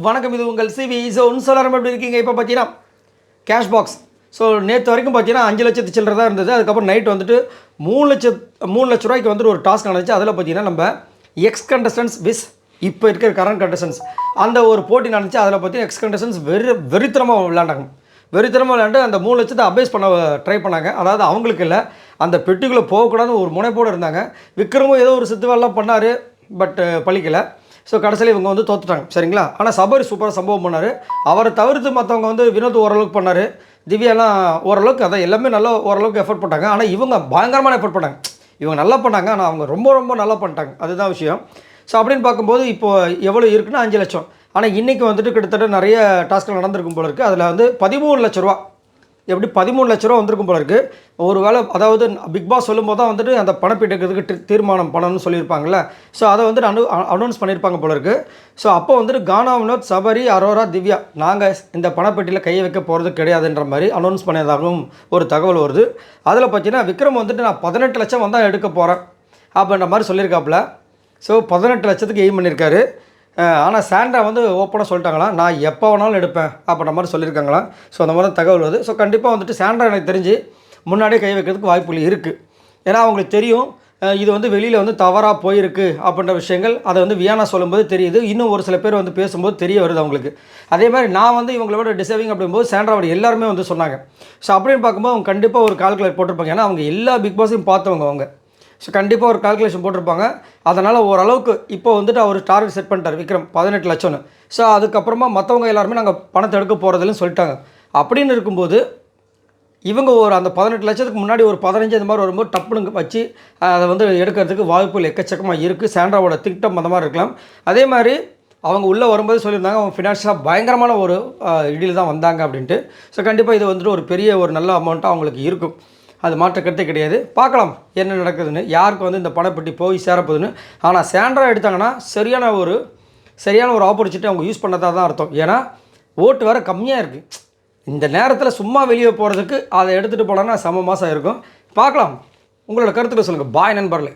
வணக்கம். இது உங்கள் சிவி. ஸோ சொல்லாரம் எப்படி இருக்கீங்க? இப்போ பார்த்தீங்கன்னா கேஷ் பாக்ஸ். ஸோ நேற்று வரைக்கும் பார்த்தீங்கன்னா 5 லட்சத்து சில்லற தான் இருந்தது. அதுக்கப்புறம் நைட் வந்துட்டு 3 லட்ச ரூபாய்க்கு வந்துட்டு ஒரு டாஸ்க் நடந்துச்சு. அதில் பார்த்தீங்கன்னா நம்ம எக்ஸ் கண்டஸ்டன்ஸ் விஸ் இப்போ இருக்கிற கரண்ட் கண்டஸ்டன்ஸ் அந்த ஒரு போட்டி நடந்துச்சு. அதில் பார்த்தீங்கன்னா எக்ஸ் கண்டஸ்டன்ஸ் வெறித்தனமாக விளையாண்டாங்க. வெறித்தனமாக விளையாண்டு அந்த 3 லட்சத்தை அபேஸ் பண்ண ட்ரை பண்ணாங்க. அதாவது அவங்களுக்கு இல்லை, அந்த பெட்டிக்குள்ளே போகக்கூடாதுன்னு ஒரு முனைப்போடு இருந்தாங்க. விக்ரமும் ஏதோ ஒரு சித்துவெல்லாம் பண்ணார், பட் பழிக்கலை. ஸோ கடைசியில் இவங்க வந்து தோத்துட்டாங்க, சரிங்களா. ஆனால் சபரி சூப்பராக சம்பவம் பண்ணார். அவரை தவிர்த்து மற்றவங்க வந்து வினோத் ஓரளவுக்கு பண்ணார், திவ்யாலாம் ஓரளவுக்கு, அதான் எல்லாமே நல்லா ஓரளவுக்கு எஃபர்ட் பண்ணாங்க. ஆனால் இவங்க பயங்கரமான எஃபர்ட் பண்ணாங்க. இவங்க நல்லா பண்ணாங்க, ஆனால் அவங்க ரொம்ப ரொம்ப நல்லா பண்ணிட்டாங்க. அதுதான் விஷயம். ஸோ அப்படின்னு பார்க்கும்போது இப்போது எவ்வளோ இருக்குன்னா 5 லட்சம். ஆனால் இன்றைக்கி வந்துட்டு கிட்டத்தட்ட நிறைய டாஸ்க்கள் நடந்திருக்கும் போல இருக்குது. அதில் வந்து 13 லட்ச ரூபா, எப்படி 13 லட்ச ரூபா வந்திருக்கும் போல இருக்குது. ஒரு வேளை அதாவது பிக் பாஸ் சொல்லும்போது தான் வந்துட்டு அந்த பணப்பீட்டுக்கிறதுக்கு தீர்மானம் பண்ணணும்னு சொல்லியிருப்பாங்கள்ல. ஸோ அதை வந்துட்டு அனௌன்ஸ் பண்ணியிருப்பாங்க போல இருக்குது. ஸோ அப்போ வந்துட்டு கானா, வினோத், சபரி, அரோரா, திவ்யா நாங்கள் இந்த பணப்பெட்டியில் கையை வைக்க போகிறது கிடையாதுன்ற மாதிரி அனௌன்ஸ் பண்ணியதாகவும் ஒரு தகவல் வருது. அதில் பார்த்தீங்கன்னா விக்ரம் வந்துட்டு நான் 18 லட்சம் வந்தால் எடுக்க போகிறேன் அப்படின்ற மாதிரி சொல்லியிருக்காப்புல. ஸோ 18 லட்சத்துக்கு எய்ம் பண்ணியிருக்காரு. ஆனால் சாண்ட்ரா வந்து ஓப்பனாக சொல்லிட்டாங்களாம், நான் எப்போ வேணாலும் எடுப்பேன் அப்படின்ற மாதிரி சொல்லியிருக்காங்களாம். ஸோ அந்த மாதிரி தகவல் வருது. ஸோ கண்டிப்பாக வந்துட்டு சாண்ட்ரா எனக்கு தெரிஞ்சு முன்னாடியே கை வைக்கிறதுக்கு வாய்ப்புகள் இருக்குது. ஏன்னா அவங்களுக்கு தெரியும் இது வந்து வெளியில் வந்து தவறாக போயிருக்கு அப்படின்ற விஷயங்கள். அதை வந்து வியானா சொல்லும்போது தெரியுது. இன்னும் ஒரு சில பேர் வந்து பேசும்போது தெரிய வருது அவங்களுக்கு. அதே மாதிரி நான் வந்து இவங்களோட டிசர்விங் அப்படிங்கும்போது சாண்ட்ராவோட எல்லாருமே வந்து சொன்னாங்க. ஸோ அப்படின்னு பார்க்கும்போது அவங்க கண்டிப்பாக ஒரு கால்குலேட் போட்டிருப்பாங்க. ஏன்னா அவங்க எல்லா பிக் பாஸையும் பார்த்தவங்க அவங்க. ஸோ கண்டிப்பாக ஒரு கால்குலேஷன் போட்டிருப்பாங்க. அதனால் ஓரளவுக்கு இப்போ வந்துட்டு அவர் டார்கெட் செட் பண்ணிட்டார் விக்ரம் 18 லட்சம்னு. ஸோ அதுக்கப்புறமா மற்றவங்க எல்லாருமே நாங்கள் பணத்தை எடுக்க போகிறதில்லன்னு சொல்லிட்டாங்க. அப்படின்னு இருக்கும்போது இவங்க ஒரு அந்த 18 லட்சத்துக்கு முன்னாடி ஒரு 15 இந்த மாதிரி வரும்போது டப்புனுங்க வச்சு அதை வந்து எடுக்கிறதுக்கு வாய்ப்புகள் எக்கச்சக்கமாக இருக்குது. சாண்ட்ராவோட திட்டம் அந்த மாதிரி இருக்கலாம். அதே மாதிரி அவங்க உள்ளே வரும்போது சொல்லியிருந்தாங்க அவங்க ஃபினான்ஷியலாக பயங்கரமான ஒரு இடியில் தான் வந்தாங்க அப்படின்ட்டு. ஸோ கண்டிப்பாக இது வந்துட்டு ஒரு பெரிய ஒரு நல்ல அமௌண்ட்டாக அவங்களுக்கு இருக்கும். அது மாற்ற கருத்தே கிடையாது. பார்க்கலாம் என்ன நடக்குதுன்னு, யாருக்கு வந்து இந்த பணப்பெட்டி போய் சேரப்போகுதுன்னு. ஆனால் சாண்ட்ரா எடுத்தாங்கன்னா சரியான ஒரு ஆப்பர்ச்சுனிட்டி அவங்க யூஸ் பண்ணதாக தான் அர்த்தம். ஏன்னா ஓட்டு வேறு கம்மியாக இருக்குது. இந்த நேரத்தில் சும்மா வெளியே போகிறதுக்கு அதை எடுத்துகிட்டு போனோன்னா செம மாதம் இருக்கும். பார்க்கலாம். உங்களோட கருத்துக்களை சொல்லுங்கள். பாய் நண்பர்களே.